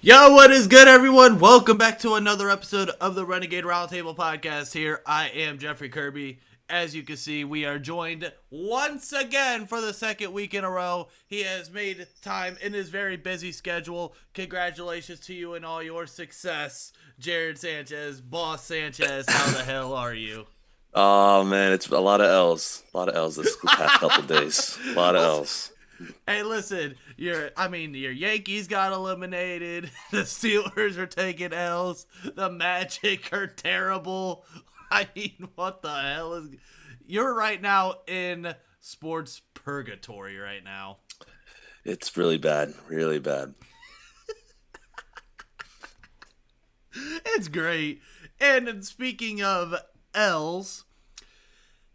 Yo, what is good, everyone? Welcome back to another episode of the Renegade Roundtable podcast here. I am Jeffrey Kirby. As you can see, we are joined once again for the second week in a row. He has made time in his very busy schedule. Congratulations to you and all your success, Jarryd Sanchez, Boss Sanchez. How the hell are you? Oh, man, it's a lot of L's. A lot of L's this past couple days. A lot of L's. Hey, listen, your Yankees got eliminated. The Steelers are taking L's. The Magic are terrible. I mean, what the hell is... You're right now in sports purgatory right now. It's really bad. Really bad. It's great. And speaking of L's...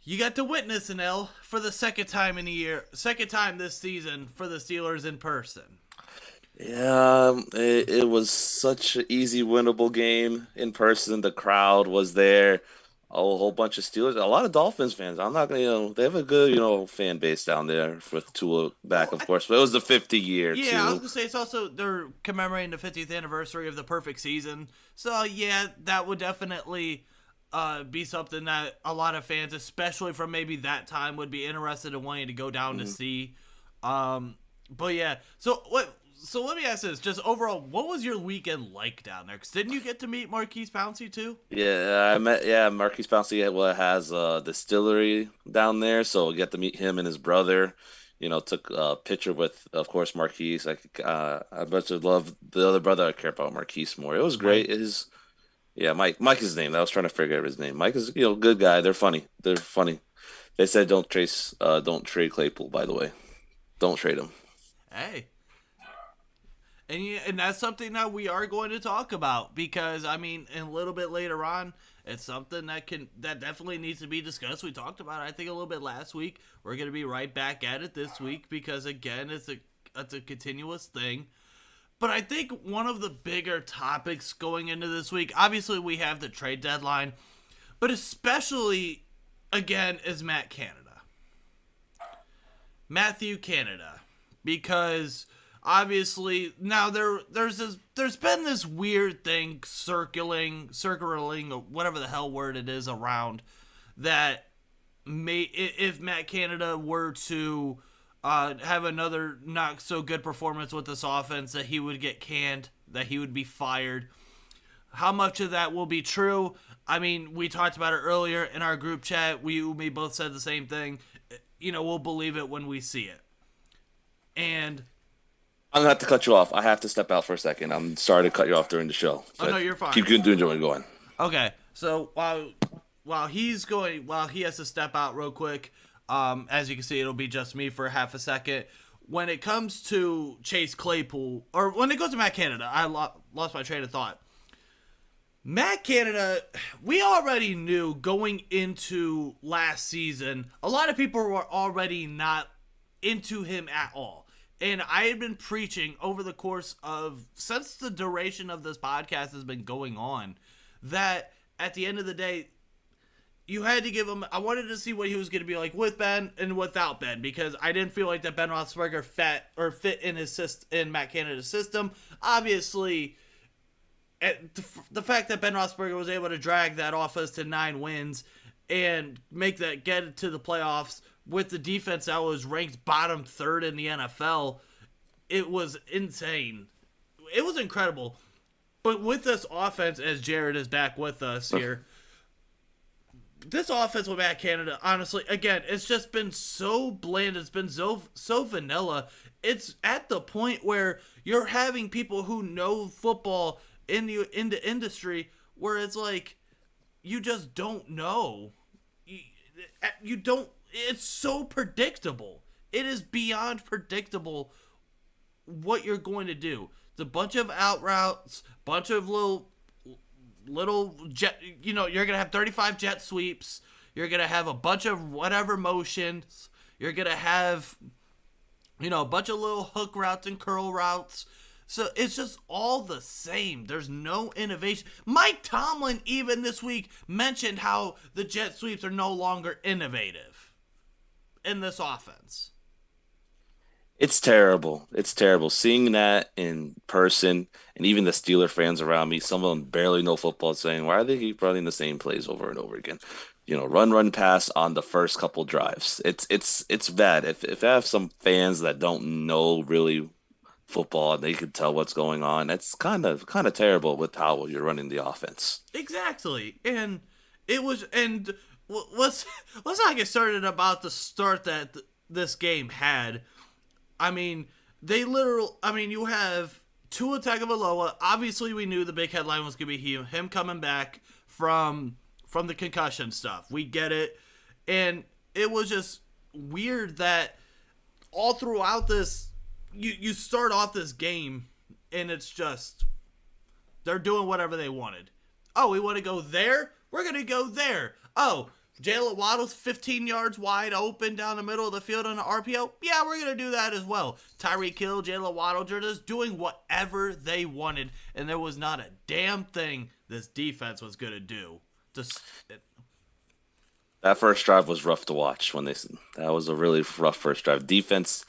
You got to witness an L for the second time this season for the Steelers in person. Yeah, it was such an easy winnable game in person. The crowd was there. A whole bunch of Steelers, a lot of Dolphins fans. I'm not gonna, they have a good, fan base down there with Tua back, of course. But it was the 50th year too. Yeah, I was gonna say it's also they're commemorating the 50th anniversary of the perfect season. So yeah, that would definitely be something that a lot of fans, especially from maybe that time, would be interested in wanting to go down to see. But yeah, so let me ask this: just overall, what was your weekend like down there? Because didn't you get to meet Marquise Pouncey too? Yeah, I met. Yeah, Marquise Pouncey has a distillery down there, so get to meet him and his brother. Took a picture with, of course, Marquise. I much love the other brother. I care about Marquise more. It was great. Yeah, Mike is his name. I was trying to figure out his name. Mike is, good guy. They're funny. They said don't trade Claypool, by the way. Don't trade him. Hey. And that's something that we are going to talk about because, I mean, a little bit later on, it's something that definitely needs to be discussed. We talked about it, I think, a little bit last week. We're going to be right back at it this week because, again, it's a continuous thing. But I think one of the bigger topics going into this week, obviously we have the trade deadline, but especially, again, is Matthew Canada. Because obviously now there's been this weird thing circling, or whatever the hell word it is around, that if Matt Canada were to have another not so good performance with this offense, that he would get canned, that he would be fired. How much of that will be true? I mean, we talked about it earlier in our group chat. We both said the same thing. We'll believe it when we see it. And I'm gonna have to cut you off. I have to step out for a second. I'm sorry to cut you off during the show. Oh no, you're fine. Keep doing going. Okay, so while he has to step out real quick. As you can see, it'll be just me for half a second. When it comes to Chase Claypool, or when it goes to Matt Canada, I lost my train of thought. Matt Canada, we already knew going into last season, a lot of people were already not into him at all. And I had been preaching over the course of, since the duration of this podcast has been going on, that at the end of the day, you had to give him... I wanted to see what he was going to be like with Ben and without Ben, because I didn't feel like that Ben Roethlisberger fit in Matt Canada's system. Obviously, the fact that Ben Roethlisberger was able to drag that offense to 9 wins and get it to the playoffs with the defense that was ranked bottom 3rd in the NFL, it was insane. It was incredible. But with this offense, as Jarryd is back with us here... This offense with Matt Canada, honestly, again, it's just been so bland. It's been so vanilla. It's at the point where you're having people who know football in the industry where it's like, you just don't know. You don't. It's so predictable. It is beyond predictable what you're going to do. It's a bunch of out routes, bunch of little jet, you're gonna have 35 jet sweeps, you're gonna have a bunch of whatever motions, you're gonna have a bunch of little hook routes and curl routes. So it's just all the same. There's no innovation. Mike Tomlin even this week mentioned how the jet sweeps are no longer innovative in this offense. It's terrible. It's terrible seeing that in person, and even the Steeler fans around me. Some of them barely know football, saying, "Why do they keep running the same plays over and over again?" Run, run, pass on the first couple drives. It's bad. If I have some fans that don't know really football and they can tell what's going on, that's kind of terrible with how you're running the offense. Exactly, and it was, and let's let's not get started about the start that this game had. I mean, you have Tua Tagovailoa. Obviously, we knew the big headline was going to be him coming back from the concussion stuff. We get it, and it was just weird that all throughout this, you start off this game, and it's just they're doing whatever they wanted. Oh, we want to go there? We're going to go there. Oh, Jalen Waddle's 15 yards wide open down the middle of the field on an RPO. Yeah, we're going to do that as well. Tyreek Hill, Jalen Waddle, they're just doing whatever they wanted, and there was not a damn thing this defense was going to do. That first drive was rough to watch that was a really rough first drive. Defense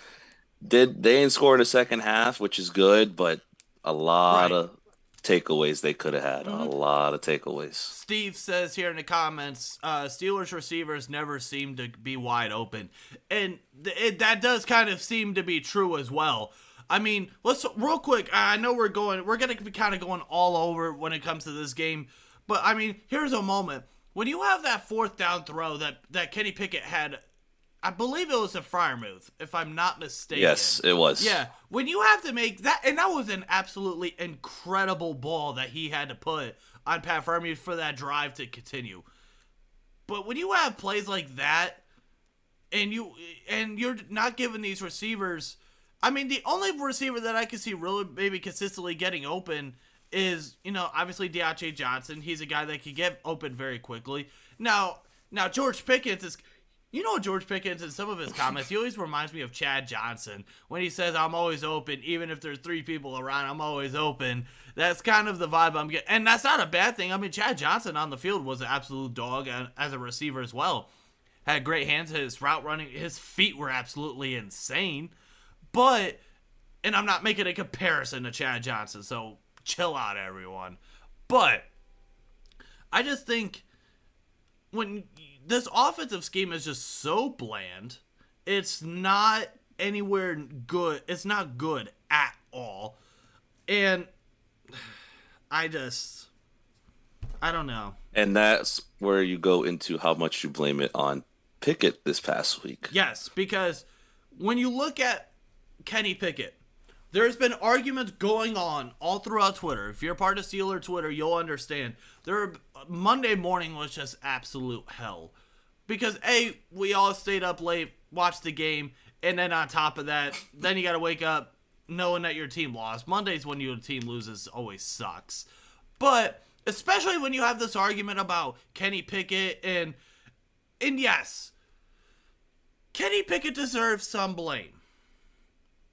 they didn't score in the second half, which is good, but a lot Right. of takeaways they could have had. A lot of takeaways. Steve says here in the comments, Steelers receivers never seem to be wide open. And that does kind of seem to be true as well. I mean, let's real quick. I know we're going to be kind of going all over when it comes to this game. But, I mean, here's a moment. When you have that fourth down throw that Kenny Pickett had, I believe it was a Freiermuth, if I'm not mistaken. Yes, it was. Yeah, when you have to make that, and that was an absolutely incredible ball that he had to put on Pat Freiermuth for that drive to continue. But when you have plays like that, and you're not giving these receivers, I mean, the only receiver that I can see really maybe consistently getting open is, obviously Deontay Johnson. He's a guy that can get open very quickly. Now George Pickens is, George Pickens in some of his comments, he always reminds me of Chad Johnson when he says, "I'm always open, even if there's three people around, I'm always open." That's kind of the vibe I'm getting, and that's not a bad thing. I mean, Chad Johnson on the field was an absolute dog as a receiver as well. Had great hands, his route running, his feet were absolutely insane. But, and I'm not making a comparison to Chad Johnson, so chill out, everyone. But I just think when this offensive scheme is just so bland, it's not anywhere good. It's not good at all. And I don't know. And that's where you go into how much you blame it on Pickett this past week. Yes, because when you look at Kenny Pickett, there's been arguments going on all throughout Twitter. If you're part of Steeler Twitter, you'll understand. Monday morning was just absolute hell. Because, we all stayed up late, watched the game, and then on top of that, then you got to wake up knowing that your team lost. Mondays when your team loses always sucks. But, especially when you have this argument about Kenny Pickett, and yes, Kenny Pickett deserves some blame.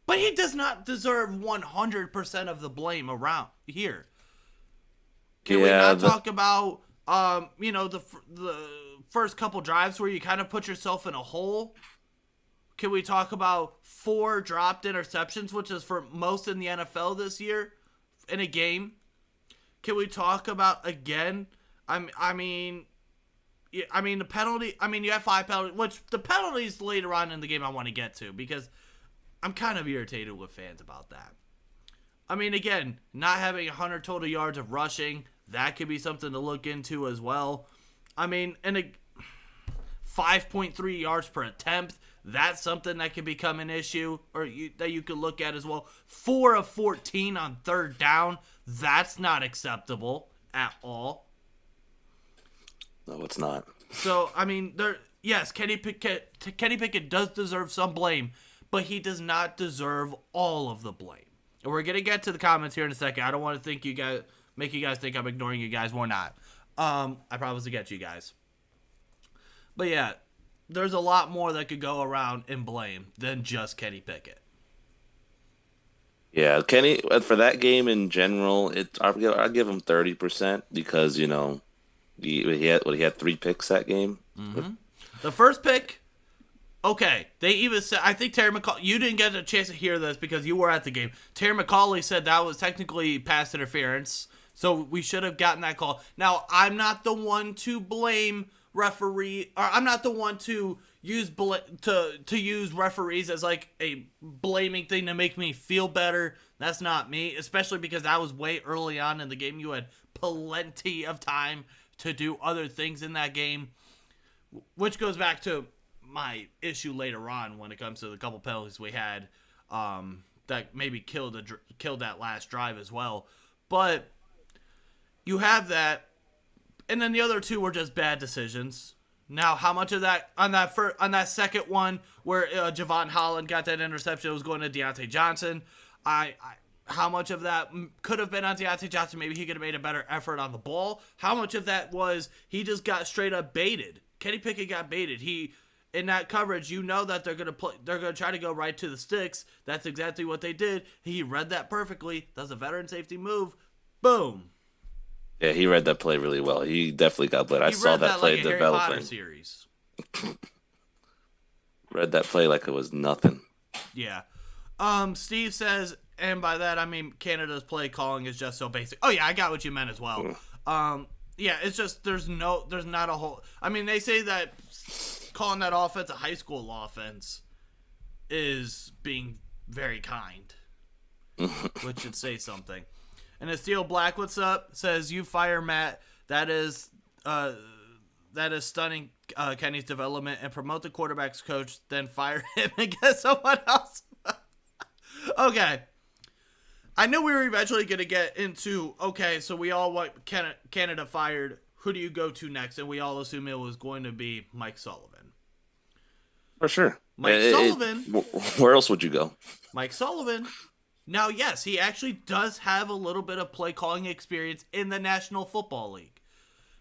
But he does not deserve 100% of the blame around here. Can we not talk about, the first couple drives where you kind of put yourself in a hole? Can we talk about 4 dropped interceptions, which is for most in the NFL this year, in a game? Can we talk about, again, the penalty, you have 5 penalties, which the penalties later on in the game I want to get to, because I'm kind of irritated with fans about that. I mean, again, not having 100 total yards of rushing, that could be something to look into as well. I mean, 5.3 yards per attempt, that's something that could become an issue, or that you could look at as well. 4 of 14 on third down, that's not acceptable at all. No, it's not. So, I mean, yes, Kenny Pickett does deserve some blame, but he does not deserve all of the blame. And we're gonna get to the comments here in a second. I don't want to make you guys think I'm ignoring you guys. We're not. I promise to get you guys. But yeah, there's a lot more that could go around in blame than just Kenny Pickett. Yeah, Kenny, for that game in general, I'll give him 30% because he had 3 picks that game. Mm-hmm. The first pick, Okay, they even said, I think Terry McCauley, you didn't get a chance to hear this because you were at the game. Terry McCauley said that was technically pass interference, so we should have gotten that call. Now, I'm not the one to blame referee, or I'm not the one to use to use referees as like a blaming thing to make me feel better. That's not me, especially because that was way early on in the game. You had plenty of time to do other things in that game, which goes back to my issue later on when it comes to the couple penalties we had that maybe killed that last drive as well. But you have that, and then the other two were just bad decisions. Now, how much of that on that second one where Javon Holland got that interception, it was going to Deontay Johnson. How much of that could have been on Deontay Johnson? Maybe he could have made a better effort on the ball. How much of that was he just got straight up baited? Kenny Pickett got baited. In that coverage, you know that they're gonna try to go right to the sticks. That's exactly what they did. He read that perfectly. Does a veteran safety move. Boom. Yeah, he read that play really well. He definitely got lit. I saw that play like a developing. Harry Potter series. Read that play like it was nothing. Yeah. Steve says, and by that I mean Canada's play calling is just so basic. Oh yeah, I got what you meant as well. Yeah, it's just there's not a whole. I mean, they say that calling that offense a high school offense is being very kind, which should say something. And as Steel Black, what's up? Says you fire Matt. That is stunning. Kenny's development and promote the quarterback's coach, then fire him and get someone else. Okay. I knew we were eventually going to get into, okay, so we all want Canada fired. Who do you go to next? And we all assume it was going to be Mike Sullivan. For sure. Sullivan. Where else would you go? Mike Sullivan. Now, yes, he actually does have a little bit of play calling experience in the National Football League.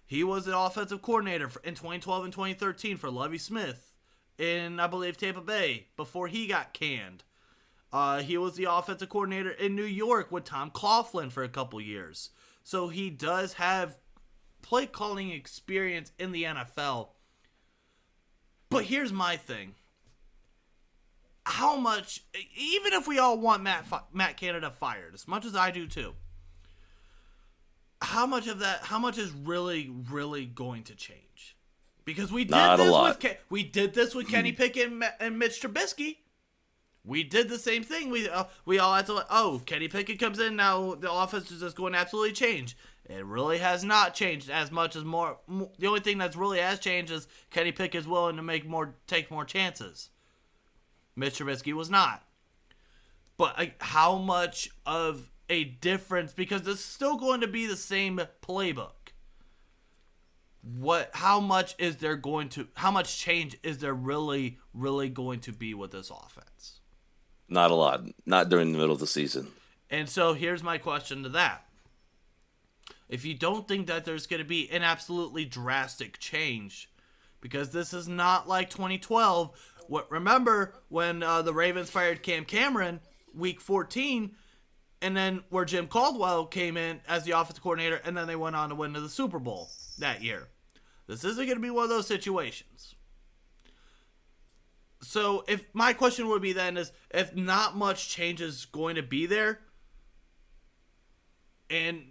He was the offensive coordinator in 2012 and 2013 for Lovie Smith in, I believe, Tampa Bay before he got canned. He was the offensive coordinator in New York with Tom Coughlin for a couple years. So he does have play calling experience in the NFL. But here's my thing. How much, even if we all want Matt Canada fired, as much as I do too, how much is really, really going to change? Because we did this with Kenny Pickett and Mitch Trubisky. We did the same thing. We all had to, Kenny Pickett comes in, now the offense is just going to absolutely change. It really has not changed as much as more. The only thing that's really has changed is Kenny Pickett is willing to take more chances. Mitch Trubisky was not. But how much of a difference, because it's still going to be the same playbook. How much change is there really, really going to be with this offense? Not a lot. Not during the middle of the season. And so here's my question to that. If you don't think that there's going to be an absolutely drastic change, because this is not like 2012. Remember when the Ravens fired Cam Cameron week 14, and then where Jim Caldwell came in as the offensive coordinator, and then they went on to win the Super Bowl that year. This isn't going to be one of those situations. So if my question would be then is, if not much change is going to be there, and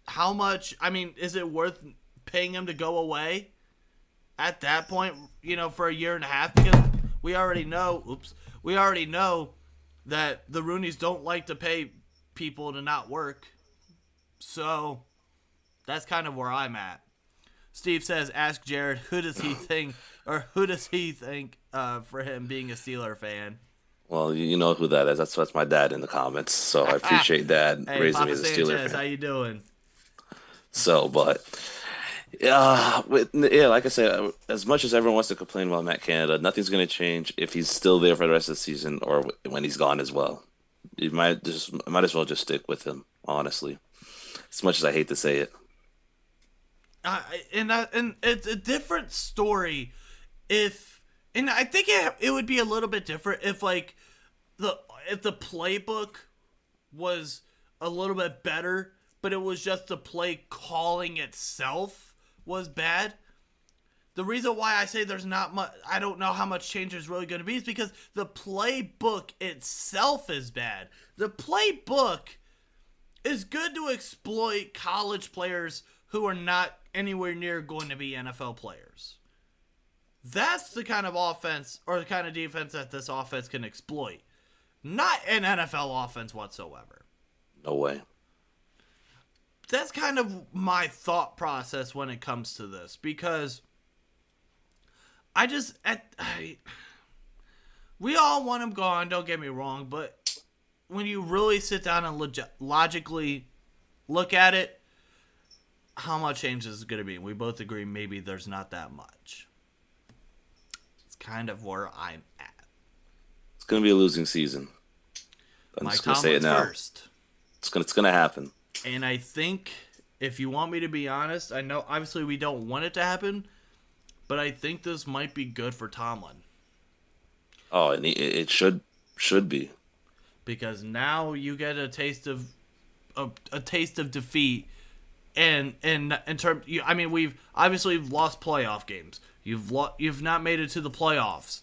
how much, is it worth paying him to go away at that point, for a year and a half? Because we already know that the Rooneys don't like to pay people to not work. So that's kind of where I'm at. Steve says, ask Jarryd, who does he think for him being a Steeler fan? Well, you know who that is. That's my dad in the comments. So I appreciate Dad raising me as a Steeler fan. How you doing? So, but like I said, as much as everyone wants to complain about Matt Canada, nothing's going to change if he's still there for the rest of the season or when he's gone as well. You might as well just stick with him, honestly. As much as I hate to say it. And it's a different story and I think it would be a little bit different if the playbook was a little bit better, but it was just the play calling itself was bad. the reason why I say there's not much, I don't know how much change is really going to be, is because the playbook itself is bad. The playbook is good to exploit college players who are not anywhere near going to be NFL players. That's the kind of offense or the kind of defense that this offense can exploit. Not an NFL offense whatsoever. No way. That's kind of my thought process when it comes to this, because we all want him gone, don't get me wrong, but when you really sit down and logically look at it, how much change is it going to be? We both agree maybe there's not that much. It's kind of where I'm at. It's going to be a losing season. I'm Mike just going to say it Tomlin's now. First. It's going to happen. And I think, if you want me to be honest, I know obviously we don't want it to happen, but I think this might be good for Tomlin. Oh, and it should be. Because now you get a taste of defeat, and in terms, we've obviously lost playoff games. You've not made it to the playoffs,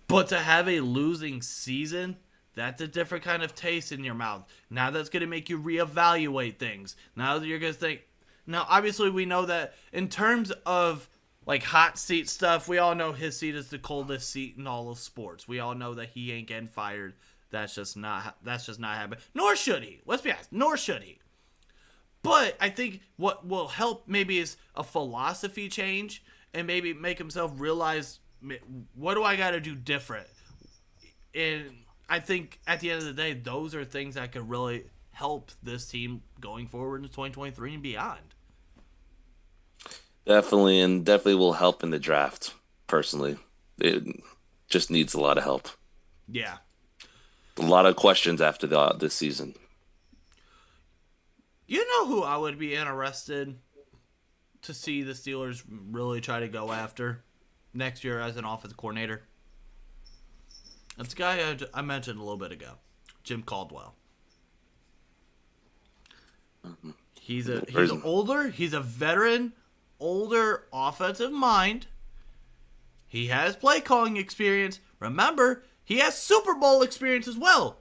but to have a losing season, that's a different kind of taste in your mouth. Now that's going to make you reevaluate things. Now that you're going to think. Now, obviously, we know that in terms of like hot seat stuff, we all know his seat is the coldest seat in all of sports. We all know that he ain't getting fired. That's just not happening. Nor should he. Let's be honest. Nor should he. But I think what will help maybe is a philosophy change, and maybe make himself realize, what do I got to do different? And I think at the end of the day, those are things that could really help this team going forward in 2023 and beyond. Definitely will help in the draft, personally. It just needs a lot of help. Yeah. A lot of questions after this season. You know who I would be interested to see the Steelers really try to go after next year as an offensive coordinator? That's a guy I mentioned a little bit ago, Jim Caldwell. He's a veteran, older offensive mind. He has play calling experience. Remember, he has Super Bowl experience as well.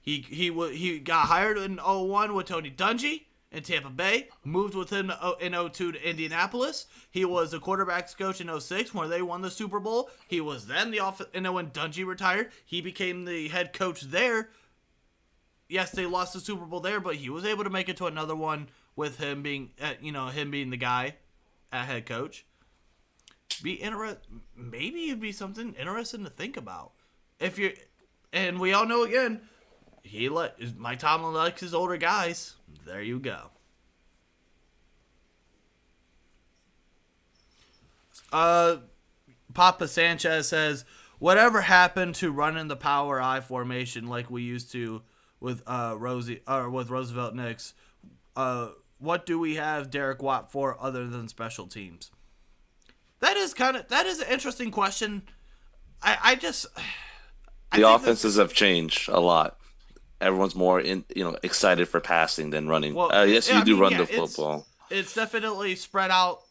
He got hired in 2001 with Tony Dungy in Tampa Bay, moved with him in 2002 to Indianapolis. He was the quarterbacks coach in 2006 where they won the Super Bowl. He was then and then when Dungy retired, he became the head coach there. Yes, they lost the Super Bowl there, but he was able to make it to another one with him being the guy at head coach. Maybe it'd be something interesting to think about. And we all know again, Mike Tomlin likes his older guys. There you go. Papa Sanchez says, whatever happened to running the power I formation like we used to with with Roosevelt Nix? What do we have Derek Watt for other than special teams? That is an interesting question. The offenses have changed a lot. Everyone's more excited for passing than running. Well, yes, you do run the football. It's definitely spread out.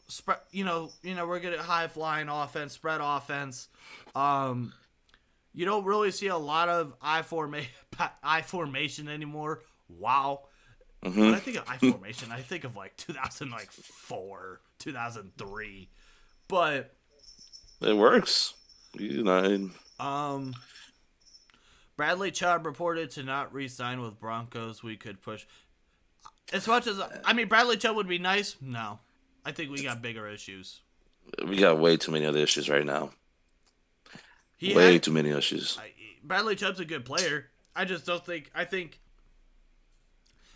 We're good at high flying offense, spread offense. You don't really see a lot of I formation anymore. Wow. Mm-hmm. When I think of I formation, I think of like 2004, 2003. But it works. Bradley Chubb reported to not re-sign with Broncos. We could push. As much as Bradley Chubb would be nice. No, I think we got bigger issues. We got way too many other issues right now. Too many issues. Bradley Chubb's a good player. I just don't think. I think.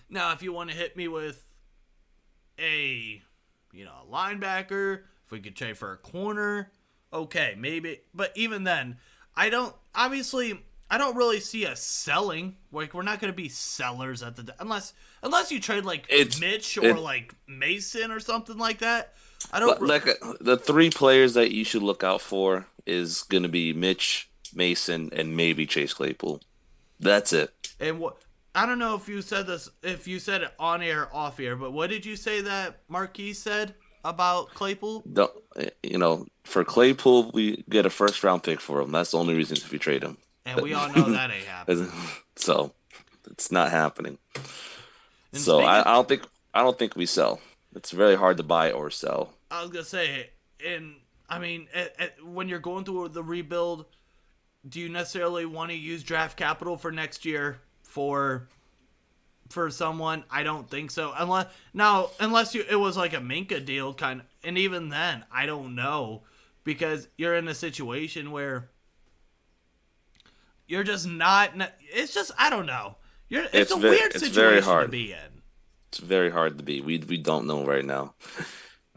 Now, if you want to hit me with a linebacker, if we could trade for a corner, okay, maybe. But even then, I don't really see us selling. Like, we're not going to be sellers unless you trade like Mitch or like Mason or something like that. The three players that you should look out for is going to be Mitch, Mason, and maybe Chase Claypool. That's it. And I don't know if you said this, if you said it on air or off air, but what did you say that Marquise said? about Claypool? Don't, for Claypool, we get a first round pick for him. That's the only reason if we trade him. And we all know that ain't happening. So it's not happening. And So speaking, I don't think we sell. It's very hard to buy or sell. I was gonna say, when you're going through the rebuild, do you necessarily want to use draft capital for next year for someone? I don't think so. Unless it was like a Minka deal kind of, and even then, I don't know, because you're in a situation where you're just not. It's just, I don't know. It's a weird situation to be in. It's very hard to be. We don't know right now.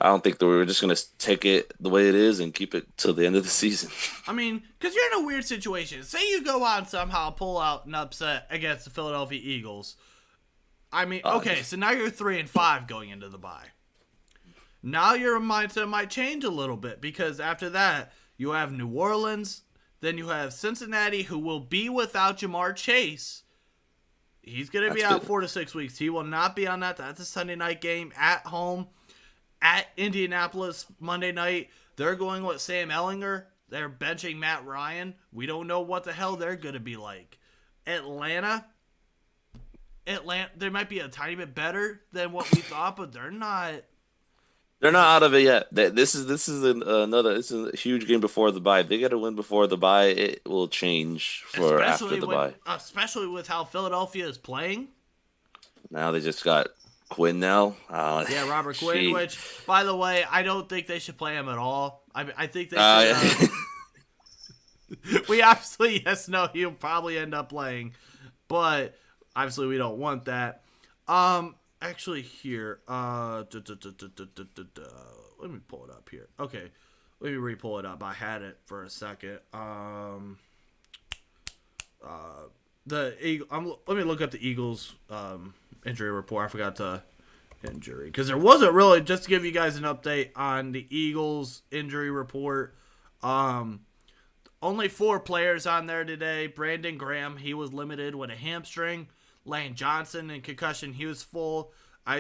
I don't think that we're just gonna take it the way it is and keep it till the end of the season. I mean, because you're in a weird situation. Say you go out and somehow pull out an upset against the Philadelphia Eagles. I mean, okay, so now you're 3-5 going into the bye. Now your mindset might change a little bit, because after that you have New Orleans, then you have Cincinnati, who will be without Jamar Chase. He's going to be out 4 to 6 weeks. He will not be on that. That's a Sunday night game at home at Indianapolis Monday night. They're going with Sam Ellinger. They're benching Matt Ryan. We don't know what the hell they're going to be like. Atlanta, they might be a tiny bit better than what we thought, but they're not. They're not out of it yet. This is a huge game before the bye. They got to win before the bye. It will change for after the bye. Especially with how Philadelphia is playing. Now they just got Quinn now. Yeah, Robert Quinn, which, by the way, I don't think they should play him at all. I think they should. We obviously, he'll probably end up playing, but obviously we don't want that. Actually, here, let me pull it up here. Okay, let me re-pull it up. I had it for a second. Let me look up the Eagles injury report. I forgot to injury, because there wasn't really, just to give you guys an update on the Eagles injury report. Only 4 players on there today. Brandon Graham, he was limited with a hamstring. Lane Johnson in concussion, he was full. A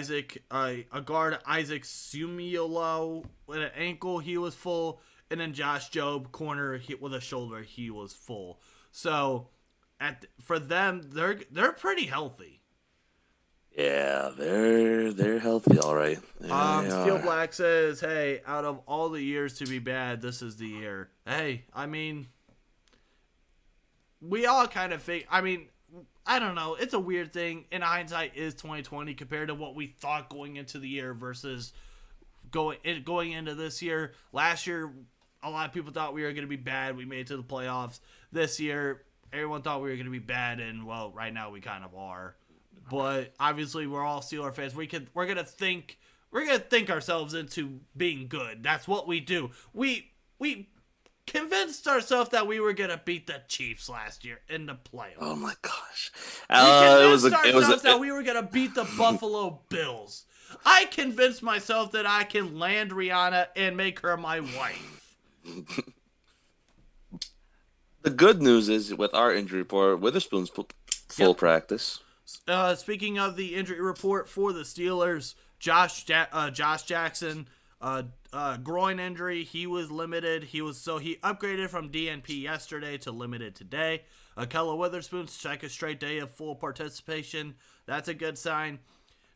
guard, Isaac Sumiolo with an ankle, he was full. And then Josh Jobe, corner with a shoulder, he was full. So for them, they're pretty healthy. Yeah, they're healthy, all right. Steel Black says, "Hey, out of all the years to be bad, this is the year." Hey, I mean, we all kind of think. I mean, I don't know. It's a weird thing. In hindsight, is 2020 compared to what we thought going into the year versus going into this year. Last year, a lot of people thought we were going to be bad. We made it to the playoffs. This year, everyone thought we were going to be bad, and well, right now we kind of are. But obviously, we're all Steelers fans. We're gonna think ourselves into being good. That's what we do. We convinced ourselves that we were gonna beat the Chiefs last year in the playoffs. Oh my gosh! That we were gonna beat the Buffalo Bills. I convinced myself that I can land Rihanna and make her my wife. The good news is, with our injury report, Witherspoon's full practice. Speaking of the injury report for the Steelers, Josh Jackson, groin injury. He was limited. He upgraded from DNP yesterday to limited today. Akella Witherspoon's second straight day of full participation. That's a good sign.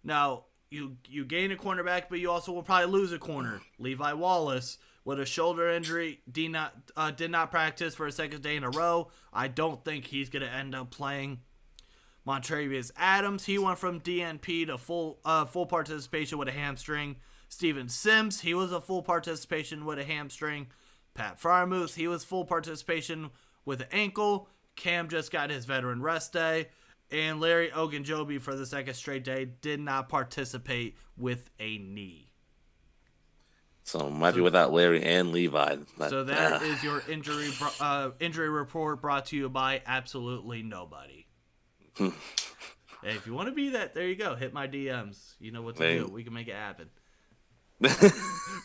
Now, you gain a cornerback, but you also will probably lose a corner. Levi Wallace, with a shoulder injury, did not practice for a second day in a row. I don't think he's going to end up playing. Montravius Adams, he went from DNP to full participation with a hamstring. Steven Sims, he was a full participation with a hamstring. Pat Freiermuth, he was full participation with an ankle. Cam just got his veteran rest day. And Larry Ogunjobi, for the second straight day, did not participate with a knee. So might be without Larry and Levi. So that is your injury report, brought to you by absolutely nobody. Hey, if you want to be that, there you go. Hit my DMs. You know what to do. We can make it happen.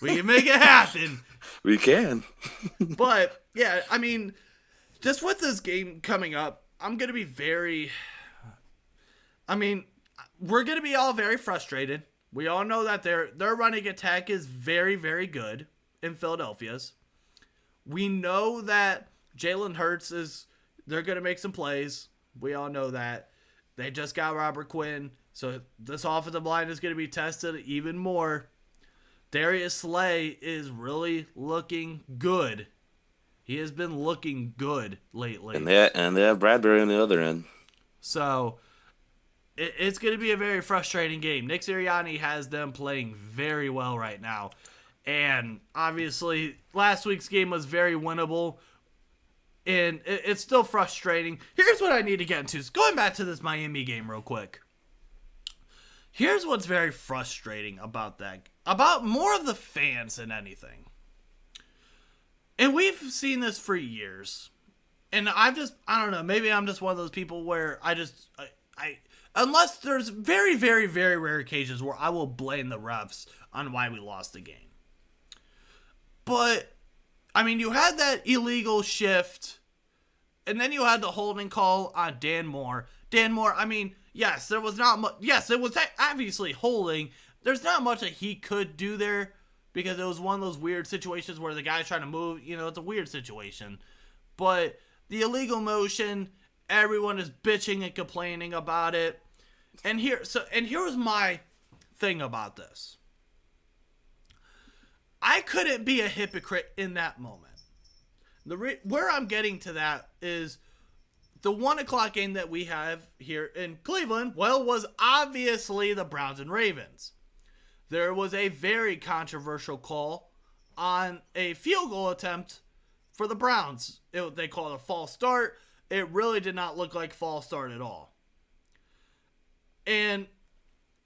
We can make it happen. We can. But, yeah, I mean, just with this game coming up, I'm going to be we're going to be all very frustrated. We all know that their running attack is very, very good in Philadelphia's. We know that Jalen Hurts they're going to make some plays. We all know that. They just got Robert Quinn, so this offensive line is going to be tested even more. Darius Slay is really looking good. He has been looking good lately. And they have Bradbury on the other end. So it's going to be a very frustrating game. Nick Sirianni has them playing very well right now. And obviously, last week's game was very winnable. And it's still frustrating. Here's what I need to get into. Going back to this Miami game real quick. Here's what's very frustrating about that. About more of the fans than anything. And we've seen this for years. And I don't know, maybe I'm just one of those people where I unless there's very, very, very rare occasions where I will blame the refs on why we lost the game. But, I mean, you had that illegal shift, and then you had the holding call on Dan Moore. Dan Moore, I mean, yes, there was not much. Yes, it was obviously holding. There's not much that he could do there because it was one of those weird situations where the guy's trying to move. You know, it's a weird situation. But the illegal motion, everyone is bitching and complaining about it. And here was my thing about this. I couldn't be a hypocrite in that moment. Where I'm getting to that is the 1 o'clock game that we have here in Cleveland, was obviously the Browns and Ravens. There was a very controversial call on a field goal attempt for the Browns. They called it a false start. It really did not look like false start at all. And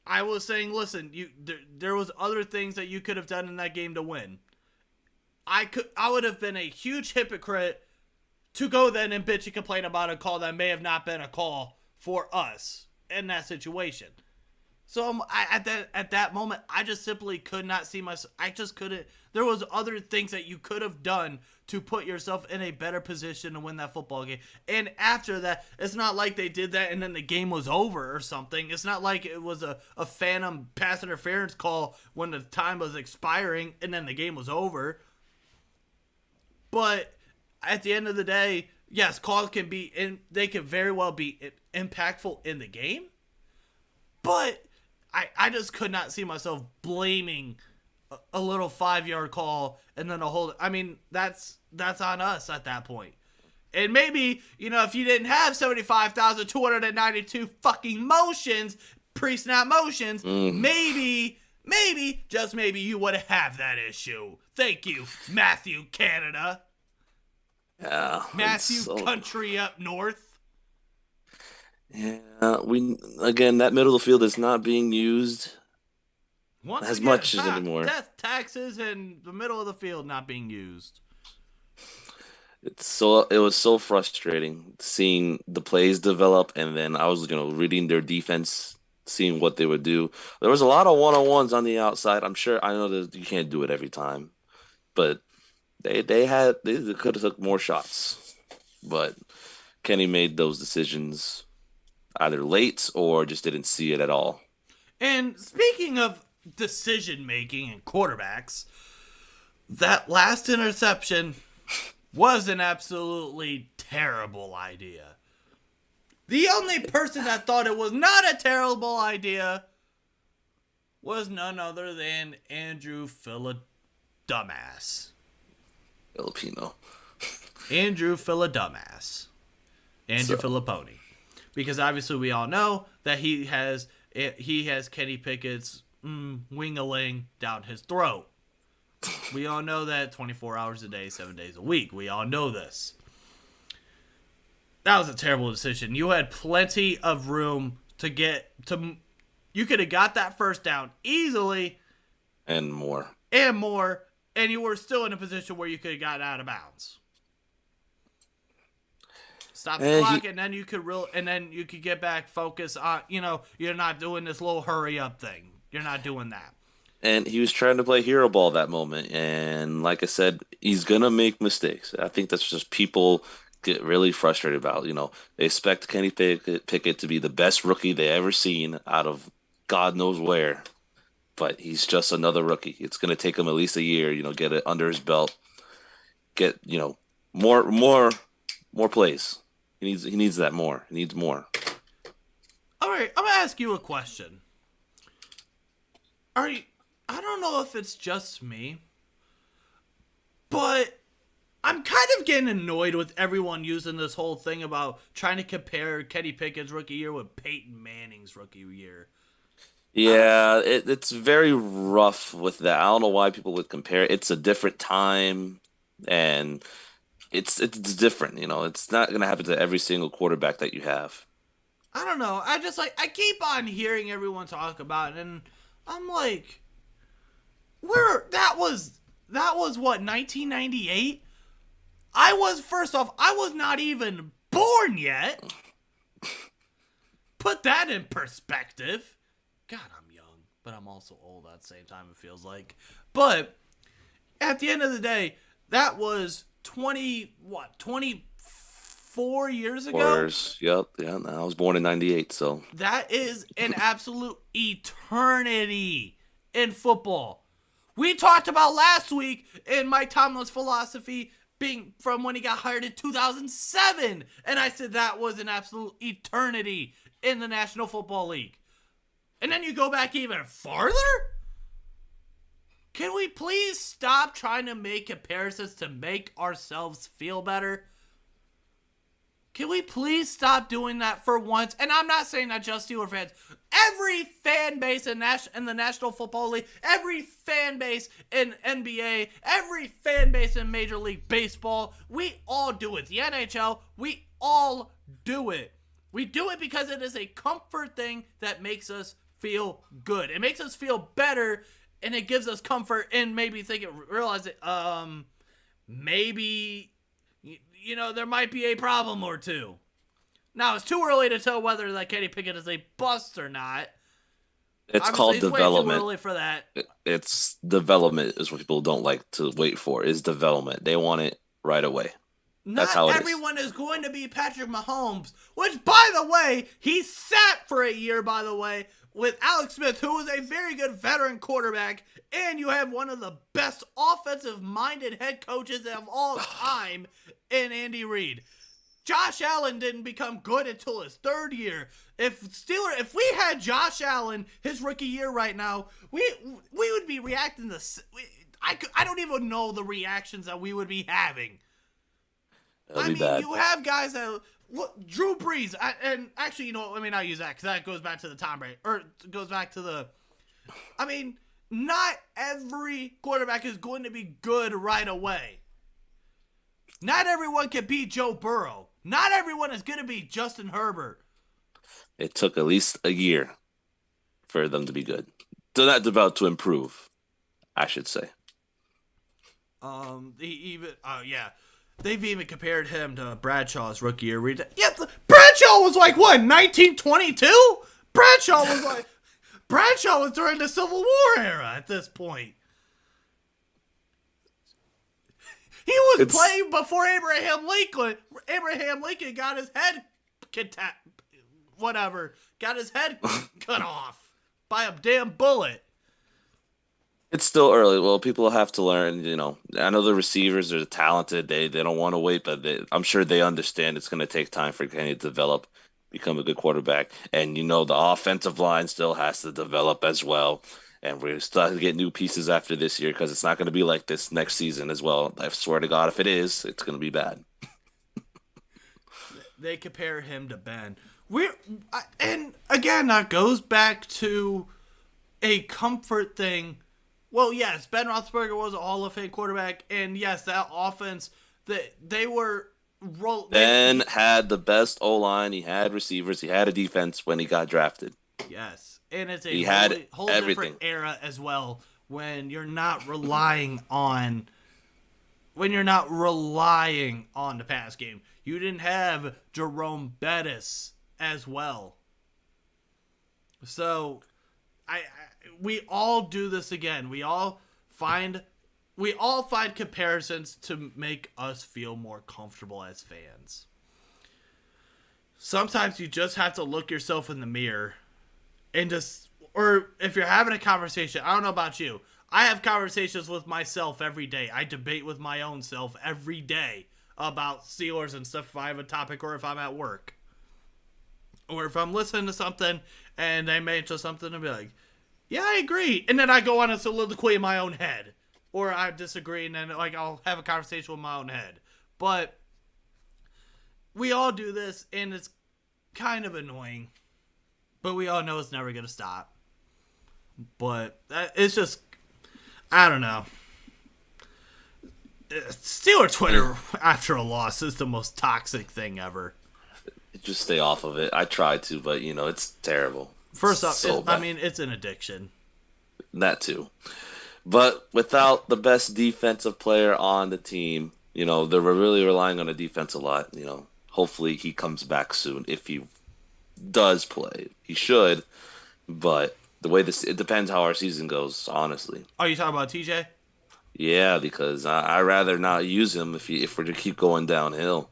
I was saying, listen, there was other things that you could have done in that game to win. I would have been a huge hypocrite to go then and bitch and complain about a call that may have not been a call for us in that situation. So at that moment, I just simply could not see myself. I just couldn't. There was other things that you could have done to put yourself in a better position to win that football game. And after that, it's not like they did that and then the game was over or something. It's not like it was a phantom pass interference call when the time was expiring and then the game was over. But at the end of the day, yes, calls can be they can very well be impactful in the game. But I just could not see myself blaming a little 5-yard call and then a hold. I mean, that's on us at that point. And maybe, if you didn't have 75,292 fucking motions, pre-snap motions, maybe, just maybe you would have that issue. Thank you, Matthew Canada. Yeah. Matthew Country up north. Yeah, that middle of the field is not being used much as anymore. Death, taxes, and the middle of the field not being used. It was so frustrating seeing the plays develop, and then I was reading their defense, seeing what they would do. There was a lot of one-on-ones on the outside. I know that you can't do it every time, but they could have took more shots, but Kenny made those decisions either late or just didn't see it at all. And speaking of decision-making and quarterbacks, that last interception was an absolutely terrible idea. The only person that thought it was not a terrible idea was none other than Andrew Dumbass. Filipino. Andrew Dumbass. Andrew Filipponi. Because obviously we all know that he has Kenny Pickett's wing-a-ling down his throat. We all know that 24 hours a day, 7 days a week. We all know this. That was a terrible decision. You had plenty of room to you could have got that first down easily. And more. And you were still in a position where you could have gotten out of bounds. Stop the clock, and then you could get back focus on, you're not doing this little hurry up thing. You're not doing that. And he was trying to play hero ball that moment. And like I said, he's going to make mistakes. I think that's just people get really frustrated about. They expect Kenny Pickett to be the best rookie they ever seen out of God knows where. but he's just another rookie. It's going to take him at least a year, get it under his belt, get, more plays. He needs that more. He needs more. All right, I'm going to ask you a question. I don't know if it's just me, but I'm kind of getting annoyed with everyone using this whole thing about trying to compare Kenny Pickett's rookie year with Peyton Manning's rookie year. Yeah, it's very rough with that. I don't know why people would compare. It's a different time, and it's different. It's not going to happen to every single quarterback that you have. I don't know. I keep on hearing everyone talk about it, and I'm like, that was what, 1998? First off, I was not even born yet. Put that in perspective. God, I'm young, but I'm also old at the same time, it feels like. But at the end of the day, that was 24 years ago? Quarters, yep. Yeah, I was born in 98, so. That is an absolute eternity in football. We talked about last week in Mike Tomlin's philosophy being from when he got hired in 2007, and I said that was an absolute eternity in the National Football League. And then you go back even farther? Can we please stop trying to make comparisons to make ourselves feel better? Can we please stop doing that for once? And I'm not saying that just Steelers fans. Every fan base in the National Football League, every fan base in NBA, every fan base in Major League Baseball, we all do it. The NHL, we all do it. We do it because it is a comfort thing that makes us feel good. It makes us feel better, and it gives us comfort and maybe realize that maybe there might be a problem or two. Now, it's too early to tell whether that Kenny Pickett is a bust or not. It's Obviously, called it's development. Way too early for that. It's development is what people don't like to wait for. Is development. They want it right away. That's how it is. Not everyone is going to be Patrick Mahomes, which, by the way, he sat for a year, by the way, with Alex Smith, who is a very good veteran quarterback, and you have one of the best offensive-minded head coaches of all time in Andy Reid. Josh Allen didn't become good until his third year. If we had Josh Allen his rookie year right now, we would be reacting to. I don't even know the reactions that we would be having. Bad. You have guys that Drew Brees, and actually, let me not use that because that goes back to the Tom Brady, or goes back to the. Not every quarterback is going to be good right away. Not everyone can beat Joe Burrow. Not everyone is going to be Justin Herbert. It took at least a year for them to be good. They're not about to improve, I should say. They've even compared him to Bradshaw's rookie year. Bradshaw was like, what, 1922? Bradshaw was during the Civil War era at this point. He was playing before Abraham Lincoln. Abraham Lincoln got his head got his head cut off by a damn bullet. It's still early. Well, people have to learn, I know the receivers are talented. They don't want to wait, but I'm sure they understand it's going to take time for Kenny to develop, become a good quarterback. And, the offensive line still has to develop as well. And we're starting to get new pieces after this year because it's not going to be like this next season as well. I swear to God, if it is, it's going to be bad. They compare him to Ben. And again, that goes back to a comfort thing. Well, yes, Ben Roethlisberger was a Hall of Fame quarterback, and yes, that offense they were. Ben had the best O-line. He had receivers. He had a defense when he got drafted. Yes, and it's a whole different era as well when you're not relying on the pass game. You didn't have Jerome Bettis as well. So, we all do this again. We all find comparisons to make us feel more comfortable as fans. Sometimes you just have to look yourself in the mirror and just or if you're having a conversation, I don't know about you. I have conversations with myself every day. I debate with my own self every day about Steelers and stuff if I have a topic or if I'm at work. Or if I'm listening to something and they mention something and be like, yeah, I agree. And then I go on a soliloquy in my own head. Or I disagree and then like I'll have a conversation with my own head. But we all do this and it's kind of annoying. But we all know it's never going to stop. But it's just, I don't know. Steeler Twitter after a loss is the most toxic thing ever. Just stay off of it. I tried to, but it's terrible. First off, it's an addiction. That too. But without the best defensive player on the team, they're really relying on the defense a lot. Hopefully he comes back soon if he does play. He should, but the way it depends how our season goes, honestly. Oh, you talking about TJ? Yeah, because I'd rather not use him if we're to keep going downhill.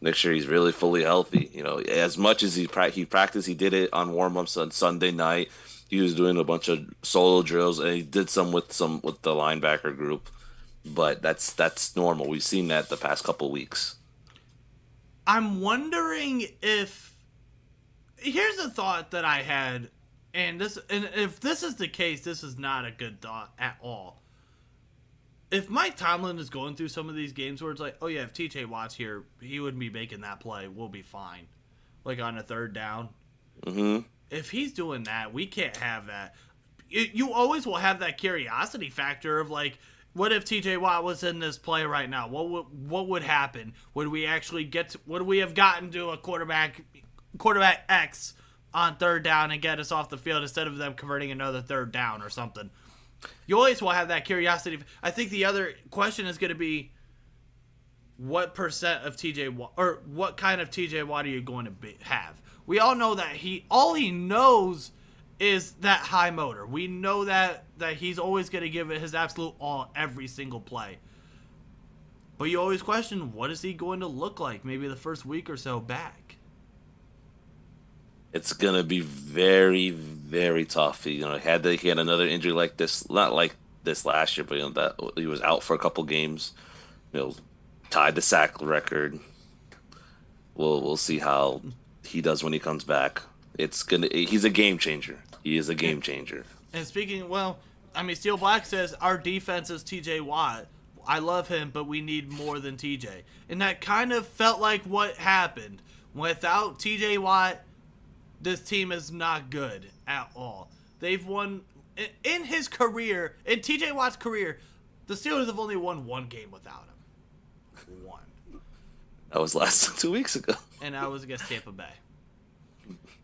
Make sure he's really fully healthy. As much as he practiced, he did it on warm-ups on Sunday night. He was doing a bunch of solo drills, and he did some with the linebacker group. But that's normal. We've seen that the past couple weeks. I'm wondering if here's a thought that I had, and if this is the case, this is not a good thought at all. If Mike Tomlin is going through some of these games where it's like, oh yeah, if TJ Watt's here, he wouldn't be making that play. We'll be fine. Like on a third down. Mm-hmm. If he's doing that, we can't have that. You always will have that curiosity factor of like, what if TJ Watt was in this play right now? What would happen? Would we actually would we have gotten to a quarterback X on third down and get us off the field instead of them converting another third down or something? You always will have that curiosity. I think the other question is going to be, what percent of TJ Watt, or what kind of TJ Watt are you going to have? We all know that all he knows is that high motor. We know that he's always going to give it his absolute all every single play. But you always question, what is he going to look like maybe the first week or so back? It's going to be very, very tough. He had another injury like this, not like this last year, but that he was out for a couple games, tied the sack record. We'll see how he does when he comes back. He's a game changer. He is a game changer. And speaking, Steel Black says our defense is TJ Watt. I love him, but we need more than TJ. And that kind of felt like what happened. Without TJ Watt, this team is not good at all. They've won in his career, in TJ Watt's career, the Steelers have only won one game without him. One. That was last 2 weeks ago. And that was against Tampa Bay.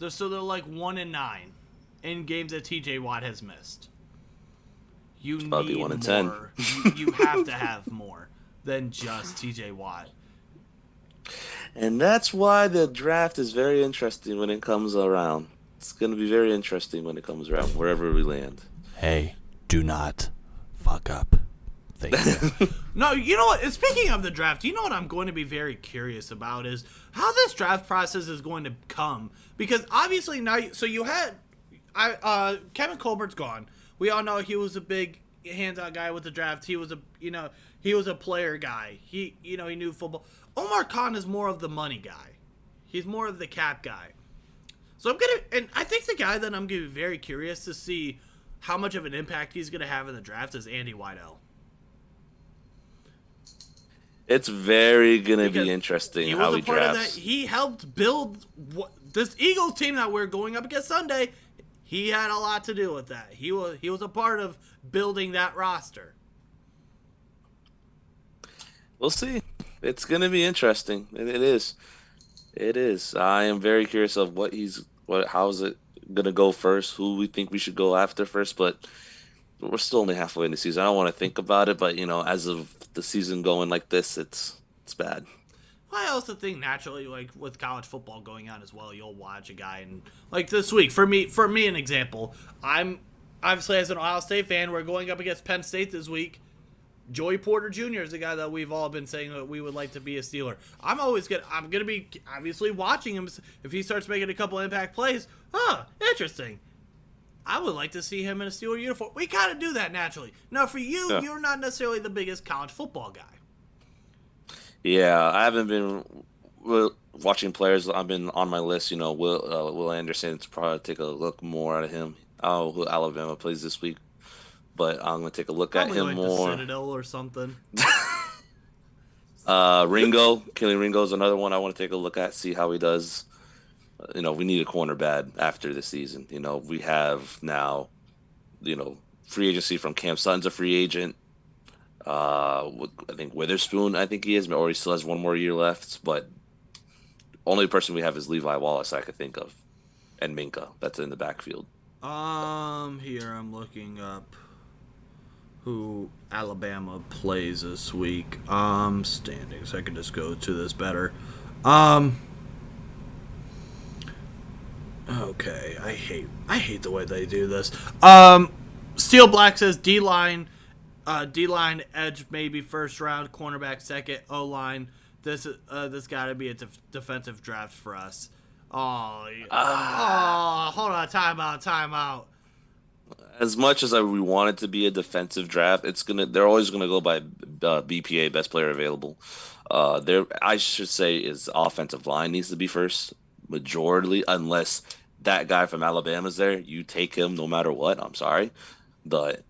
So they're like 1-9 in games that TJ Watt has missed. You need probably 1-10. more. You have to have more than just TJ Watt. And that's why the draft is very interesting when it comes around. It's going to be very interesting when it comes around, wherever we land. Hey, do not fuck up. Thank you. No, you know what? Speaking of the draft, you know what I'm going to be very curious about is how this draft process is going to come. Because obviously now, so you had Kevin Colbert's gone. We all know he was a big hands-on guy with the draft. He was a player guy. He knew football. Omar Khan is more of the money guy. He's more of the cap guy. So I think the guy that I'm going to be very curious to see how much of an impact he's going to have in the draft is Andy Weidel. It's very going to be interesting how he drafts. He helped build this Eagles team that we're going up against Sunday. He had a lot to do with that. He was a part of building that roster. We'll see. It's going to be interesting. It is. It is. I am very curious of how is it going to go first, who we think we should go after first, but we're still only halfway in the season. I don't want to think about it, but, as of the season going like this, it's bad. I also think naturally, like with college football going on as well, you'll watch a guy and like this week, for me, an example, I'm obviously as an Ohio State fan, we're going up against Penn State this week. Joey Porter Jr. is a guy that we've all been saying that we would like to be a Steeler. I'm gonna be obviously watching him if he starts making a couple impact plays. Interesting. I would like to see him in a Steeler uniform. We kind of do that naturally. Now, for you, Yeah. you're not necessarily the biggest college football guy. Yeah, I haven't been watching players. I've been on my list. Will Anderson to probably take a look more at him. Oh, who Alabama plays this week, but I'm gonna take a look at Probably him like the more. Citadel or something. Kelly Ringo is another one I want to take a look at, see how he does. We need a corner bad after this season. We have now, free agency from Cam Sutton's a free agent. I think Witherspoon, I think he is, or he still has one more year left. But only person we have is Levi Wallace I could think of, and Minka. That's in the backfield. Here I'm looking up who Alabama plays this week. Standings. I can just go to this better. Okay. I hate the way they do this. Steel Black says D line, edge maybe first round, cornerback second, O line. This got to be a defensive draft for us. Oh, hold on, timeout. As much as we want it to be a defensive draft, they're always gonna go by BPA, best player available. I should say is offensive line needs to be first, majority, unless that guy from Alabama's there. You take him no matter what. I'm sorry, but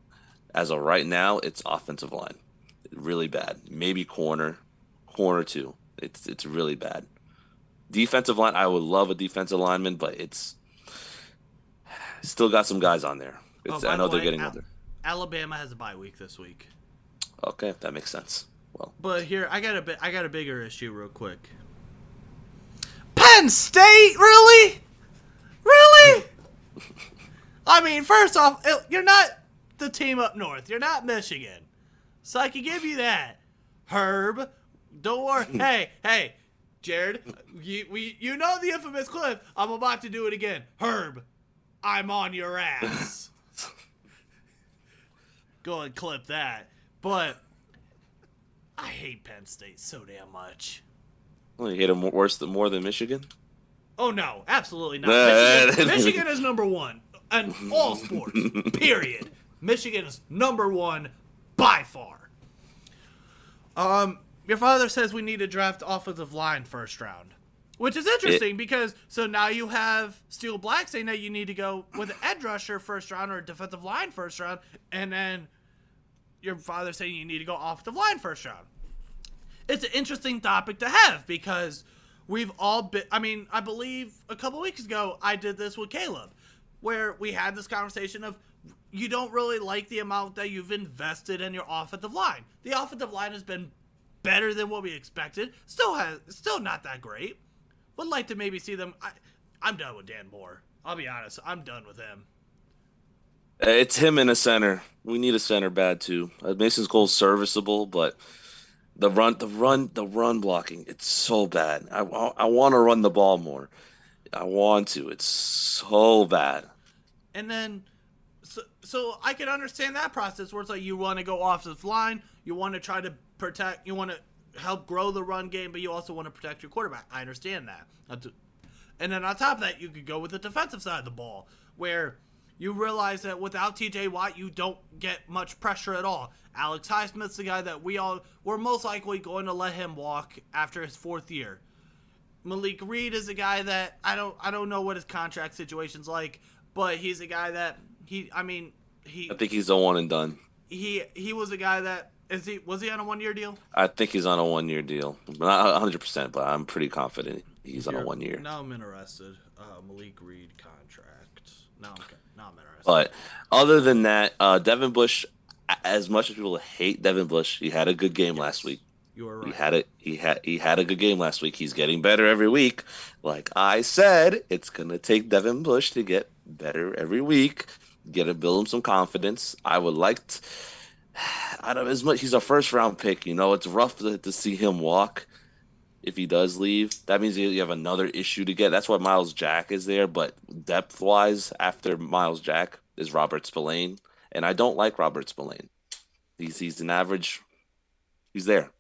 as of right now, it's offensive line, really bad. Maybe corner too. It's really bad. Defensive line, I would love a defensive lineman, but it's still got some guys on there. I know they're getting older. Alabama has a bye week this week. Okay, that makes sense. Well, but here I got a bigger issue real quick. Penn State, really? I mean, first off, you're not the team up north. You're not Michigan, so I can give you that. Herb, don't worry. hey, Jarryd, you know the infamous clip. I'm about to do it again. Herb, I'm on your ass. Go and clip that. But I hate Penn State so damn much. well, you hate them more than Michigan? Oh, no. Absolutely not. Michigan is number one in all sports, period. Michigan is number one by far. Your father says we need to draft offensive line first round, which is interesting because so now you have Steel Black saying that you need to go with an edge rusher first round or a defensive line first round, and then your father saying you need to go offensive line first round. It's an interesting topic to have because we've all been, I believe a couple weeks ago I did this with Caleb where we had this conversation of you don't really like the amount that you've invested in your offensive line. The offensive line has been better than what we expected. Still not that great. Would like to maybe see them. I'm done with Dan Moore. I'll be honest. I'm done with him. It's him in a center. We need a center bad too. Mason's Cole's serviceable, but the run blocking, it's so bad. I want to run the ball more. I want to. It's so bad. And then, so I can understand that process where it's like you want to go offensive line, you want to try to protect, you want to help grow the run game, but you also want to protect your quarterback. I understand that. And then on top of that, you could go with the defensive side of the ball, where you realize that without TJ Watt, you don't get much pressure at all. Alex Highsmith's the guy that we're most likely going to let him walk after his fourth year. Malik Reed is a guy that I don't know what his contract situation's like, but he's a guy that I think he's a one and done. He was a guy that was he on a 1-year deal? I think he's on a 1-year deal. Not 100%, but I'm pretty confident he's on a 1 year. Now I'm interested. Malik Reed contract. Now I'm interested. But other than that, Devin Bush, as much as people hate Devin Bush, he had a good game last week. You were right. He had a good game last week. He's getting better every week. Like I said, it's gonna take Devin Bush to get better every week. Build him some confidence. I would like to, out of as much, he's a first round pick. It's rough to see him walk. If he does leave, that means you have another issue to get. That's why Miles Jack is there. But depth wise, after Miles Jack is Robert Spillane, and I don't like Robert Spillane. He's an average. He's there.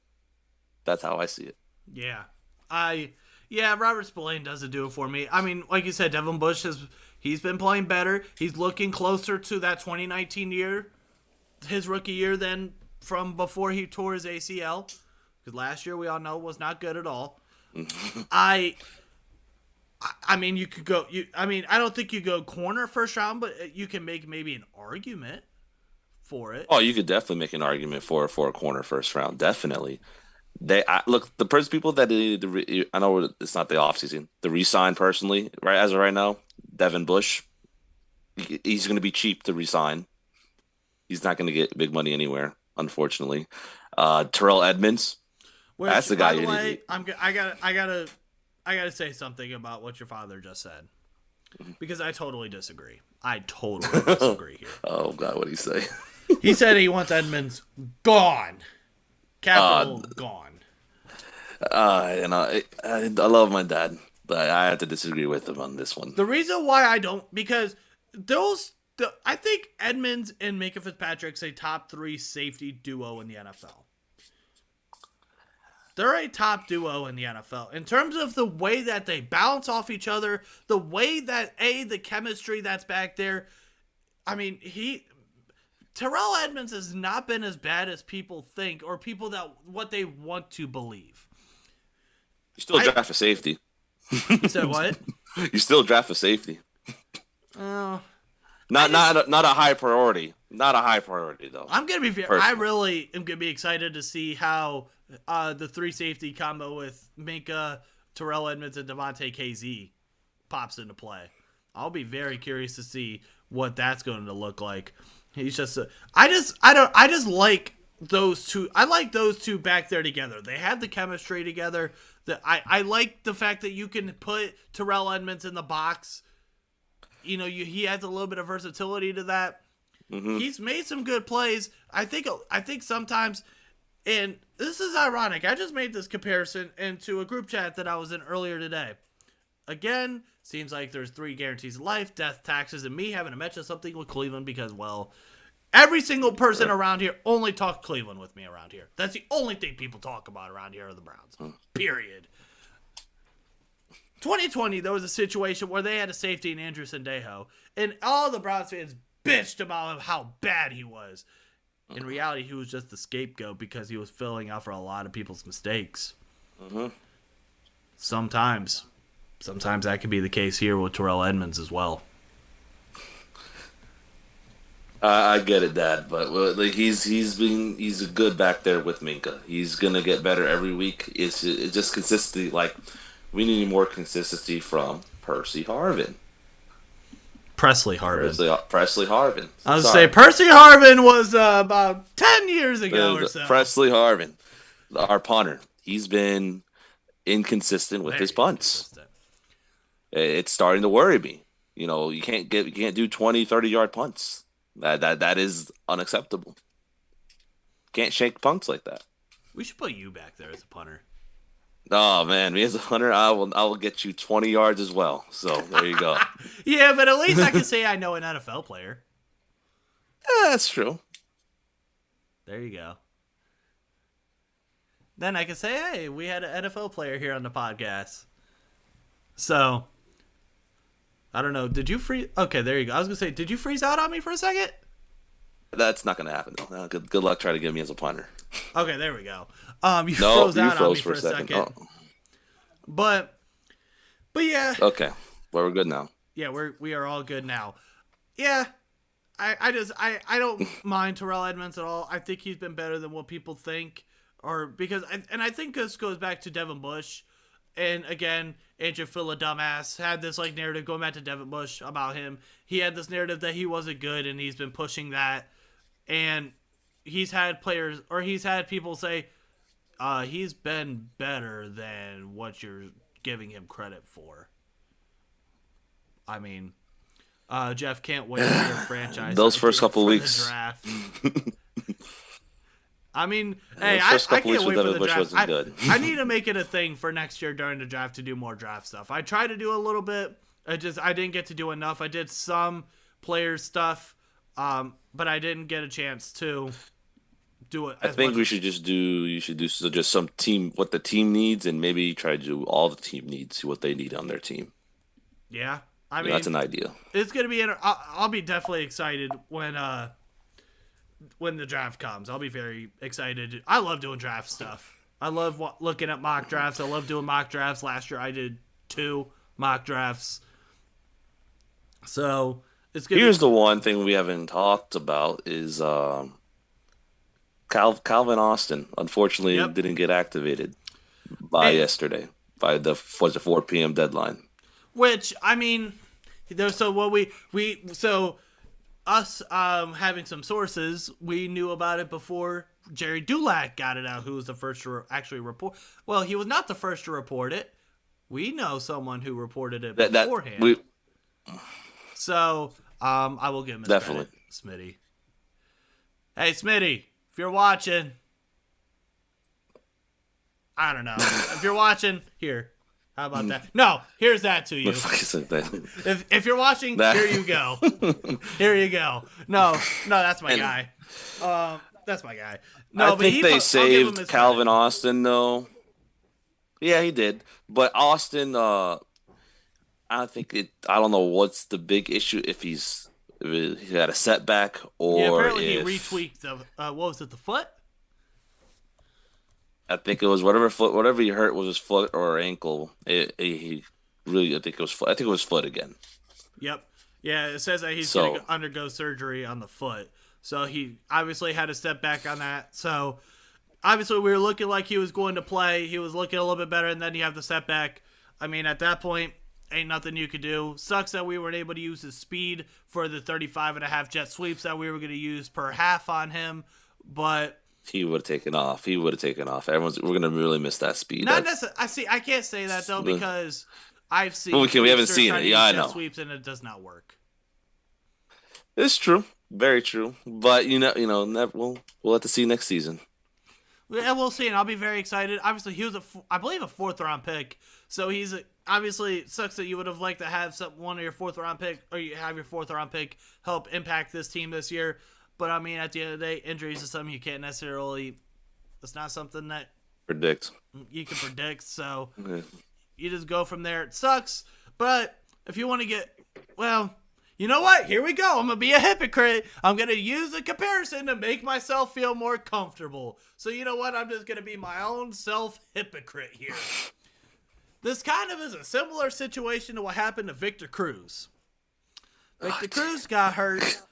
That's how I see it. Yeah, Yeah, Robert Spillane doesn't do it for me. I mean, like you said, Devin Bush he's been playing better. He's looking closer to that 2019 year, his rookie year, than from before he tore his ACL. Because last year we all know was not good at all. I mean, you could go. I don't think you go corner first round, but you can make maybe an argument for it. Oh, you could definitely make an argument for a corner first round. Definitely. Look, the first people that I know it's not the offseason. The re-sign personally, right as of right now, Devin Bush. He's going to be cheap to re-sign. He's not going to get big money anywhere, unfortunately. Terrell Edmonds. Which, that's the guy by the you way, need. I gotta say something about what your father just said, because I totally disagree. I totally disagree here. Oh God, what did he say? He said he wants Edmonds gone, capital gone. I love my dad, but I have to disagree with him on this one. The reason why I don't, because I think Edmonds and Minkah Fitzpatrick's a top 3 safety duo in the NFL. They're a top duo in the NFL. In terms of the way that they bounce off each other, the way that, the chemistry that's back there. I mean, Terrell Edmonds has not been as bad as people think, or people what they want to believe. You still draft a safety. You said what? You still draft a safety. Oh. Not a high priority. Not a high priority though. I'm gonna be fair. I really am gonna be excited to see how the 3 safety combo with Minkah, Terrell Edmonds, and Devontae KZ pops into play. I'll be very curious to see what that's going to look like. He's just I just like those two. I like those two back there together. They have the chemistry together. I like the fact that you can put Terrell Edmonds in the box. You know, he has a little bit of versatility to that. Mm-hmm. He's made some good plays. I think sometimes, and this is ironic, I just made this comparison into a group chat that I was in earlier today. Again, seems like there's 3 guarantees of life, death, taxes, and me having to mention something with Cleveland because, well, every single person around here only talks Cleveland with me around here. That's the only thing people talk about around here are the Browns. Period. 2020, there was a situation where they had a safety in Andrew Sendejo, and all the Browns fans bitched about how bad he was. In reality, he was just the scapegoat because he was filling out for a lot of people's mistakes. Mm-hmm. Sometimes that could be the case here with Terrell Edmonds as well. I get it, Dad, but like he's a good back there with Minkah. He's gonna get better every week. It's just consistency. Like we need more consistency from Presley Harvin. Presley Harvin. I was say Percy Harvin was about 10 years ago or so. Presley Harvin, our punter. He's been inconsistent with his punts. It's starting to worry me. You know, you can't do 20, 30-yard punts. That is unacceptable. Can't shake punts like that. We should put you back there as a punter. Oh man, me as a hunter, I will get you 20 yards as well. So there you go. Yeah, but at least I can say I know an NFL player. Yeah, that's true. There you go. Then I can say, hey, we had an NFL player here on the podcast. So, I don't know. Did you freeze? Okay, there you go. I was going to say, did you freeze out on me for a second? That's not going to happen, though. Good luck trying to get me as a punter. Okay, there we go. You froze out on me for a second. Oh. But yeah. Okay. Well, we're good now. Yeah, we are all good now. Yeah. I don't mind Terrell Edmonds at all. I think he's been better than what people think. I think this goes back to Devin Bush. And again, Andrew Phila dumbass had this like narrative going back to Devin Bush about him. He had this narrative that he wasn't good, and he's been pushing that. And he's had people say, he's been better than what you're giving him credit for. I mean, Jeff, can't wait for your franchise. Those first couple weeks. Draft. I mean, hey, I can't wait for the draft. I need to make it a thing for next year during the draft to do more draft stuff. I tried to do a little bit. I didn't get to do enough. I did some player stuff, but I didn't get a chance to do it. I think we should just do. You should do just some team what the team needs, and maybe try to do all the team needs what they need on their team. Yeah, I mean That's an idea. It's gonna be. I'll be definitely excited when the draft comes. I'll be very excited. I love doing draft stuff. I love looking at mock drafts. I love doing mock drafts. Last year I did 2 mock drafts. So it's good. Here's the one thing we haven't talked about is Calvin Austin. Unfortunately, didn't get activated by yesterday by the 4 p.m. deadline. Which I mean, so what us having some sources, we knew about it before Jerry Dulac got it out, who was the first to actually report. Well, he was not the first to report it. We know someone who reported it beforehand. So, I will give him his credit, Smitty. Hey, Smitty, if you're watching, I don't know. If you're watching, here. How about that? No, here's that to you. If you're watching, here you go. Here you go. No, that's my guy. That's my guy. No, I think they saved Calvin Austin, though. Yeah, he did. But Austin, I don't know what's the big issue, if he had a setback or apparently he retweaked what was it, the foot? I think it was whatever he hurt was his foot or ankle. I think it was foot. I think it was foot again. Yep. Yeah, it says that he's going to undergo surgery on the foot. So he obviously had a step back on that. So obviously we were looking like he was going to play. He was looking a little bit better, and then you have the setback. I mean, at that point, ain't nothing you could do. Sucks that we weren't able to use his speed for the 35.5 jet sweeps that we were going to use per half on him, but he would have taken off. We're gonna really miss that speed. Not necessarily. I can't say that though, because I've seen. We haven't seen it. Yeah, I know. Sweeps and it does not work. It's true, very true. But we'll have to see next season. Yeah, we'll see, and I'll be very excited. Obviously, he was I believe a 4th round pick. So he's obviously it sucks that you would have liked to have one of your 4th round pick, or you have your 4th round pick help impact this team this year. But, I mean, at the end of the day, injuries is something you can't necessarily – it's not something that you can predict. So, you just go from there. It sucks. But if you want to get – well, you know what? Here we go. I'm going to be a hypocrite. I'm going to use a comparison to make myself feel more comfortable. So, you know what? I'm just going to be my own self-hypocrite here. This kind of is a similar situation to what happened to Victor Cruz. Victor Cruz got hurt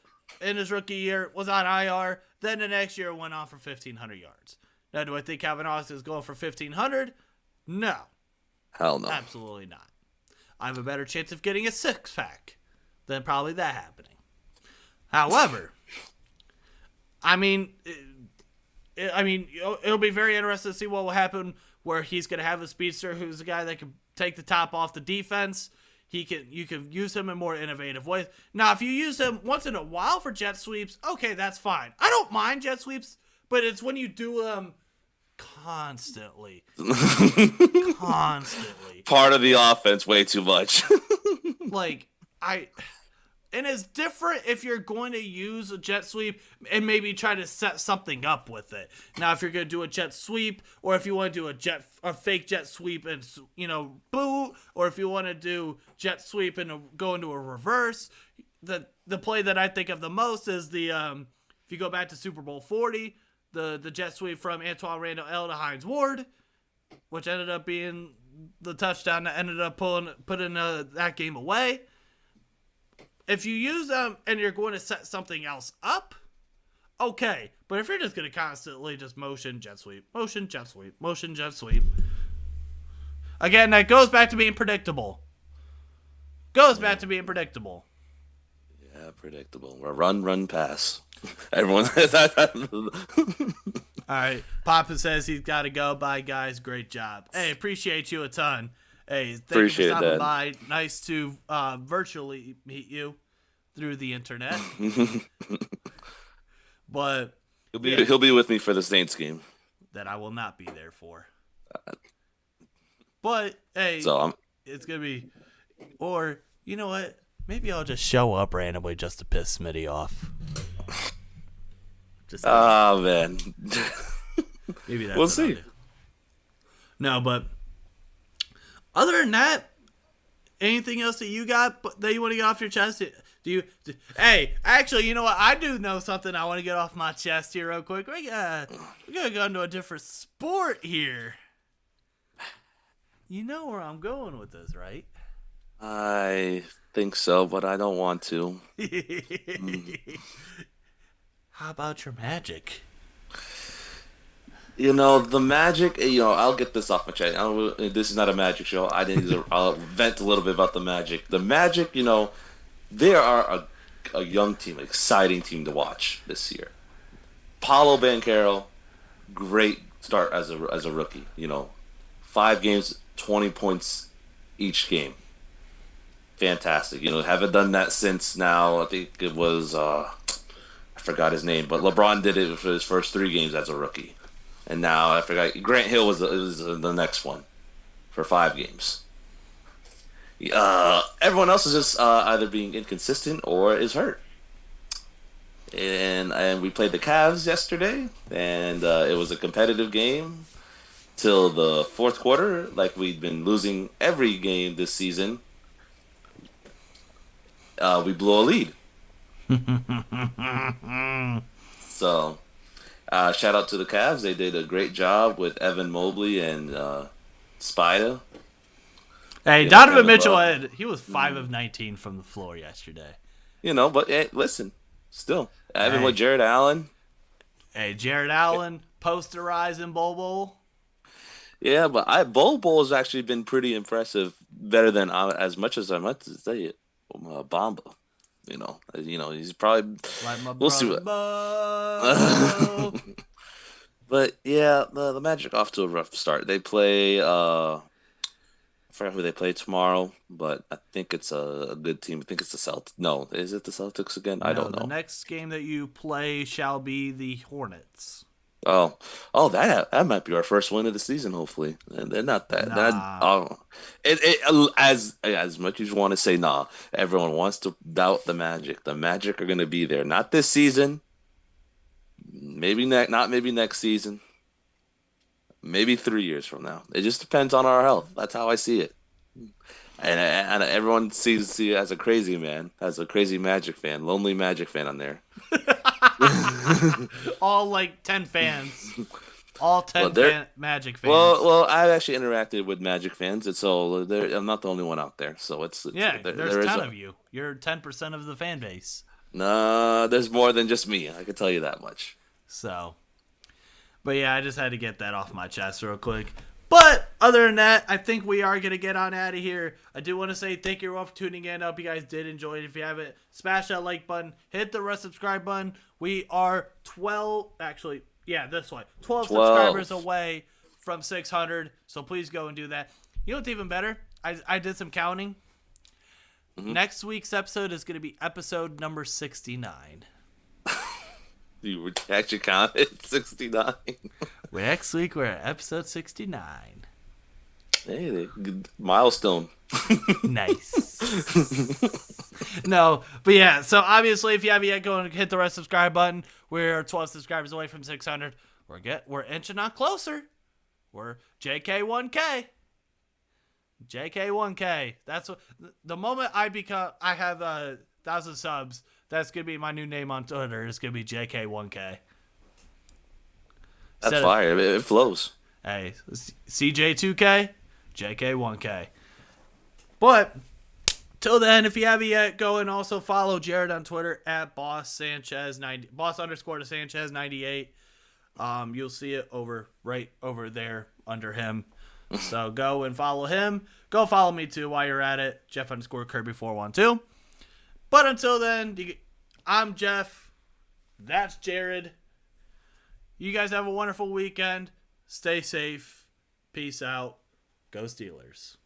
in his rookie year, was on IR, then the next year went on for 1,500 yards. Now, do I think Calvin Austin is going for 1,500? No. Hell no. Absolutely not. I have a better chance of getting a 6-pack than probably that happening. However, it'll be very interesting to see what will happen where he's going to have a speedster who's a guy that can take the top off the defense. You can use him in more innovative ways. Now, if you use him once in a while for jet sweeps, okay, that's fine. I don't mind jet sweeps, but it's when you do them constantly. Part of the offense, way too much. And it's different if you're going to use a jet sweep and maybe try to set something up with it. Now, if you're going to do a jet sweep, or if you want to do a fake jet sweep and, boot, or if you want to do jet sweep and go into a reverse, the play that I think of the most is if you go back to Super Bowl 40, the jet sweep from Antoine Randall L to Hines Ward, which ended up being the touchdown that ended up putting that game away. If you use them and you're going to set something else up, okay. But if you're just going to constantly just motion, jet sweep, motion, jet sweep, motion, jet sweep. Again, that goes back to being predictable. Yeah, predictable. Run, pass. Everyone. All right. Papa says he's got to go. Bye, guys. Great job. Hey, appreciate you a ton. Hey, thank you for stopping by. Nice to virtually meet you through the internet. But he'll be with me for the Saints game. That I will not be there for. But hey, it's gonna be. Or you know what? Maybe I'll just show up randomly just to piss Smitty off. Just Oh man. maybe that's We'll what see. I'll do. No, but other than that, anything else that you got that you want to get off your chest? Hey, actually, you know what? I do know something I want to get off my chest here real quick. We're gonna go into a different sport here. You know where I'm going with this, right? I think so, but I don't want to. How about your Magic? The Magic. I'll get this off my chest. This is not a Magic show. I'll vent a little bit about the Magic. The Magic. They are a young team, an exciting team to watch this year. Paulo Banchero, great start as a rookie. 5 games, 20 points each game. Fantastic. Haven't done that since now. I think it was I forgot his name, but LeBron did it for his first 3 games as a rookie, and now I forgot. Grant Hill was the next one for 5 games. Everyone else is just either being inconsistent or is hurt. And we played the Cavs yesterday, and it was a competitive game till the fourth quarter. Like we'd been losing every game this season. We blew a lead. So, shout out to the Cavs. They did a great job with Evan Mobley and Spida. Hey, Donovan Mitchell he was 5 of 19 from the floor yesterday. But hey, listen, still Evan with Jarryd Allen. Hey, Jarryd Allen posterizing Bobo. Yeah, but Bobo has actually been pretty impressive. Better than as much as I might say it. Bamba, he's probably. Like my we'll see what. But yeah, the Magic off to a rough start. They play. I forgot who they play tomorrow, but I think it's a good team. I think it's the Celtics. No, is it the Celtics again? I don't know. The next game that you play shall be the Hornets. Oh, that might be our first win of the season. Hopefully, and they're not that. Nah. As much as you want to say, nah. Everyone wants to doubt the Magic. The Magic are going to be there. Not this season. Not maybe next season. Maybe 3 years from now. It just depends on our health. That's how I see it. And everyone sees it as a crazy man, as a crazy Magic fan, lonely Magic fan on there. All like 10 fans. All 10 Magic fans. Well, I've actually interacted with Magic fans, and so I'm not the only one out there. So there's 10 of you. You're 10% of the fan base. Nah, there's more than just me. I can tell you that much. So, but yeah, I just had to get that off my chest real quick. But other than that, I think we are going to get on out of here. I do want to say thank you all for tuning in. I hope you guys did enjoy it. If you haven't, smash that like button. Hit the subscribe button. We are 12 subscribers away from 600. So please go and do that. You know what's even better? I did some counting. Mm-hmm. Next week's episode is going to be episode number 69. You were actually counted 69. Next week we're at episode 69. Hey, good milestone. Nice. No, but yeah. So obviously, if you haven't yet, go and hit the subscribe button. We're 12 subscribers away from 600. We're inching on closer. We're JK1K. JK1K. That's what. The moment I have 1,000 subs. That's going to be my new name on Twitter. It's going to be JK1K. That's fire. It flows. Hey, CJ2K, JK1K. But, till then, if you haven't yet, go and also follow Jarryd on Twitter at boss_Sanchez98. You'll see it right over there under him. So go and follow him. Go follow me too while you're at it. Jeff_Kirby412. But until then, I'm Jeff. That's Jarryd. You guys have a wonderful weekend. Stay safe. Peace out. Go Steelers.